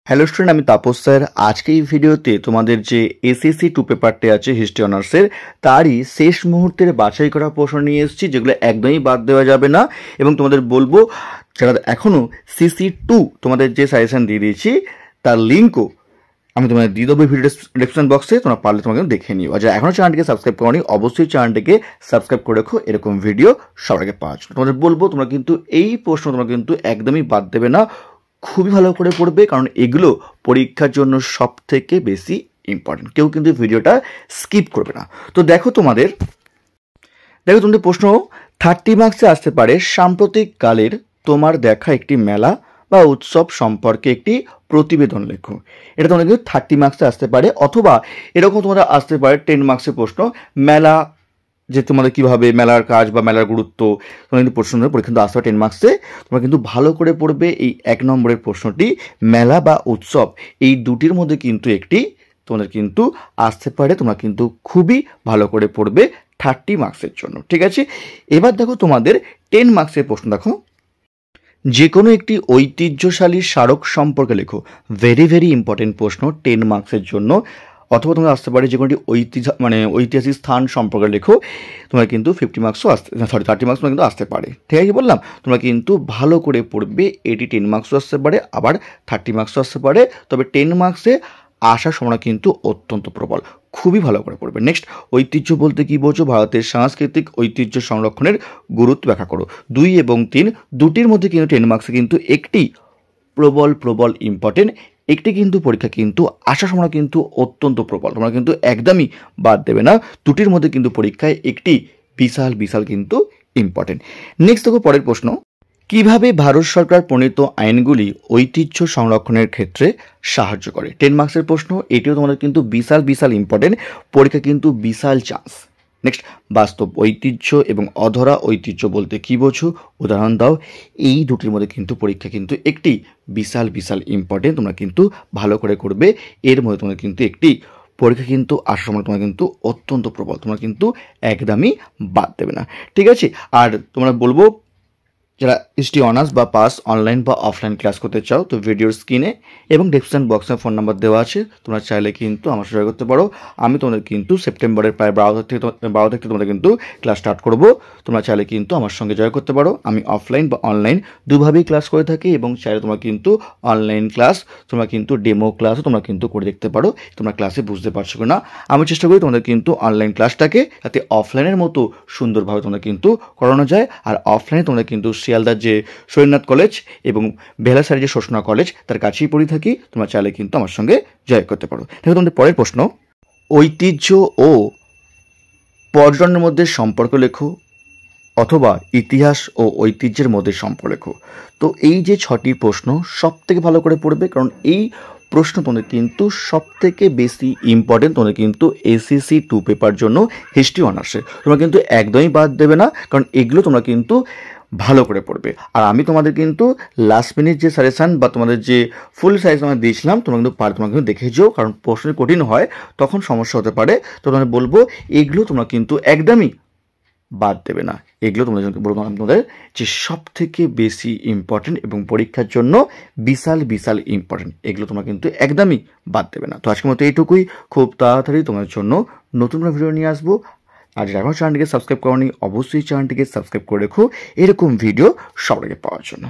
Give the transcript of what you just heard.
Hello student, আমি Tapas sir. আজকে এই ভিডিওতে তোমাদের যে এসএসসি 2 পেপারটি আছে হিস্ট্রি অনার্সের, তারই শেষ মুহূর্তের বাছাই করা প্রশ্ন নিয়ে এসেছি, যেগুলো একদমই বাদ দেওয়া যাবে না। এবং তোমাদের বলবো, যারা এখনও CC2 তোমাদের যে সাজেশন দিয়ে দিয়েছি তার লিঙ্কও আমি তোমাদের দিয়ে দেবো ভিডিও ডিসক্রিপশন বক্সে, তোমরা পারলে তোমাকে দেখে নিও। আর যারা এখনও চ্যানেলটিকে সাবস্ক্রাইব করোনি, অবশ্যই চ্যানেলটিকে সাবস্ক্রাইব করে রাখো এরকম ভিডিও সবার আগে পাওয়ার জন্য। তোমাদের বলবো, তোমরা কিন্তু এই প্রশ্ন তোমরা কিন্তু একদমই বাদ দেবে না, খুবই ভালো করে পড়বে, কারণ এগুলো পরীক্ষার জন্য সব থেকে বেশি ইম্পর্টেন্ট। কেউ কিন্তু ভিডিওটা স্কিপ করবে না। তো দেখো তোমাদের প্রশ্ন 30 মার্কসে আসতে পারে, সাম্প্রতিক কালের তোমার দেখা একটি মেলা বা উৎসব সম্পর্কে একটি প্রতিবেদন লেখো। এটা তোমাদের কিন্তু 30 মার্কসে আসতে পারে, অথবা এরকম তোমাদের আসতে পারে 10 মার্কসের প্রশ্ন, মেলা যে তোমাদের কীভাবে মেলার কাজ বা মেলার গুরুত্ব তোমার কিন্তু প্রশ্ন পরীক্ষা কিন্তু আসতে পারে 10 মার্কসে। তোমরা কিন্তু ভালো করে পড়বে। এই 1 নম্বরের প্রশ্নটি, মেলা বা উৎসব, এই দুটির মধ্যে কিন্তু একটি তোমাদের কিন্তু আসতে পারে। তোমরা কিন্তু খুবই ভালো করে পড়বে 30 মার্কসের জন্য, ঠিক আছে? এবার দেখো তোমাদের 10 মার্কসের প্রশ্ন। দেখো, যে কোনো একটি ঐতিহ্যশালী স্মারক সম্পর্কে লেখো। ভেরি ভেরি ইম্পর্টেন্ট প্রশ্ন 10 মার্কসের জন্য। অথবা তোমরা আসতে পারে যে কোনো একটি ঐতিহাসিক স্থান সম্পর্কে লেখো। তোমরা কিন্তু 50 মার্কসও 30 মার্কসও কিন্তু আসতে পারে, ঠিক আছে? বললাম তোমরা কিন্তু ভালো করে পড়বে। এটি 10 মার্কসও আসতে পারে, আবার 30 মার্কসও আসতে পারে। তবে 10 মার্কসে আসার সম্ভাবনা কিন্তু অত্যন্ত প্রবল। খুবই ভালো করে পড়বে। নেক্সট, ঐতিহ্য বলতে কী বোঝো? ভারতের সাংস্কৃতিক ঐতিহ্য সংরক্ষণের গুরুত্ব ব্যাখ্যা করো। 2 এবং 3 দুটির মধ্যে কিন্তু 10 মার্কসে কিন্তু একটি প্রবল ইম্পর্টেন্ট, একটি কিন্তু পরীক্ষা কিন্তু আসার সময় কিন্তু অত্যন্ত প্রবল। তোমরা কিন্তু একদমই বাদ দেবে না। দুটির মধ্যে কিন্তু পরীক্ষায় একটি বিশাল কিন্তু ইম্পর্টেন্ট। নেক্সট দেখো পরের প্রশ্ন, কিভাবে ভারত সরকার প্রণীত আইনগুলি ঐতিহ্য সংরক্ষণের ক্ষেত্রে সাহায্য করে? 10 মার্কসের প্রশ্ন, এটিও তোমাদের কিন্তু বিশাল ইম্পর্টেন্ট, পরীক্ষা কিন্তু বিশাল চান্স। নেক্সট, বাস্তব ঐতিহ্য এবং অধরা ঐতিহ্য বলতে কী বোঝো? উদাহরণ দাও। এই দুটির মধ্যে কিন্তু পরীক্ষা কিন্তু একটি বিশাল ইম্পর্টেন্ট। তোমরা কিন্তু ভালো করে করবে। এর মধ্যে তোমরা কিন্তু একটি পরীক্ষা কিন্তু আসার সময় তোমার কিন্তু অত্যন্ত প্রবল, তোমরা কিন্তু একদমই বাদ দেবে না, ঠিক আছে? আর তোমরা বলবো, যারা হিস্ট্রি অনার্স বা পাস অনলাইন বা অফলাইন ক্লাস করতে চাও, তো ভিডিওর স্ক্রিনে এবং ডেসক্রিপশন বক্সে ফোন নাম্বার দেওয়া আছে, তোমরা চাইলে কিন্তু আমার সাথে করতে পারো। আমি তোমাদের কিন্তু সেপ্টেম্বরের প্রায় 12 থেকে তোমরা কিন্তু ক্লাস স্টার্ট করবো। তোমরা চাইলে কিন্তু আমার সঙ্গে জয়েন করতে পারো। আমি অফলাইন বা অনলাইন দুভাবেই ক্লাস করে থাকি, এবং চাইলে তোমরা কিন্তু অনলাইন ক্লাস, তোমরা কিন্তু ডেমো ক্লাসও তোমরা কিন্তু করে দেখতে পারো, তোমরা ক্লাসে বুঝতে পারছো কিনা। আমি চেষ্টা করি তোমাদের কিন্তু অনলাইন ক্লাসটাকে যাতে অফলাইনের মতো সুন্দরভাবে তোমরা কিন্তু করানো যায়। আর অফলাইনে তোমরা কিন্তু শিয়ালদার যে শরীরনাথ কলেজ এবং বেলাসারি যে শোষণা কলেজ, তার কাছেই পড়ে থাকি। তোমরা চাইলে কিন্তু আমার সঙ্গে জয়েন করতে পারো। দেখো তোমাদের পরের প্রশ্ন, ঐতিহ্য ও পর্যটনের মধ্যে সম্পর্ক লেখো, অথবা ইতিহাস ও ঐতিহ্যের মধ্যে সম্পর্ক লেখো। তো এই যে 6টি প্রশ্ন সব থেকে ভালো করে পড়বে, কারণ এই প্রশ্ন তোমাদের কিন্তু সব থেকে বেশি ইম্পর্টেন্ট। তোমাদের কিন্তু এসএসসি 2 পেপার জন্য হিস্ট্রি অনার্সে তোমরা কিন্তু একদমই বাদ দেবে না, কারণ এগুলো তোমরা কিন্তু ভালো করে পড়বে। আর আমি তোমাদের কিন্তু লাস্ট মিনিট যে সাজেশান বা তোমাদের যে ফুল সাজেশন আমি দিয়েছিলাম, তোমরা কিন্তু দেখে যাও, কারণ প্রশ্ন কঠিন হয় তখন সমস্যা হতে পারে। তো তোমাদের বলবো, এগুলো তোমরা কিন্তু একদমই বাদ দেবে না। এগুলো তোমাদের বলবো তোমাদের যে সব থেকে বেশি ইম্পর্টেন্ট এবং পরীক্ষার জন্য বিশাল ইম্পর্টেন্ট, এগুলো তোমরা কিন্তু একদমই বাদ দেবে না। তো আজকের মতো এইটুকুই। খুব তাড়াতাড়ি তোমাদের জন্য নতুন ভিডিও নিয়ে আসবো। আর যারা এখনও চ্যানেলটিকে সাবস্ক্রাইব করোনি, অবশ্যই চ্যানেলটিকে সাবস্ক্রাইব করে রেখো এরকম ভিডিও সবার আগে পাওয়ার জন্য।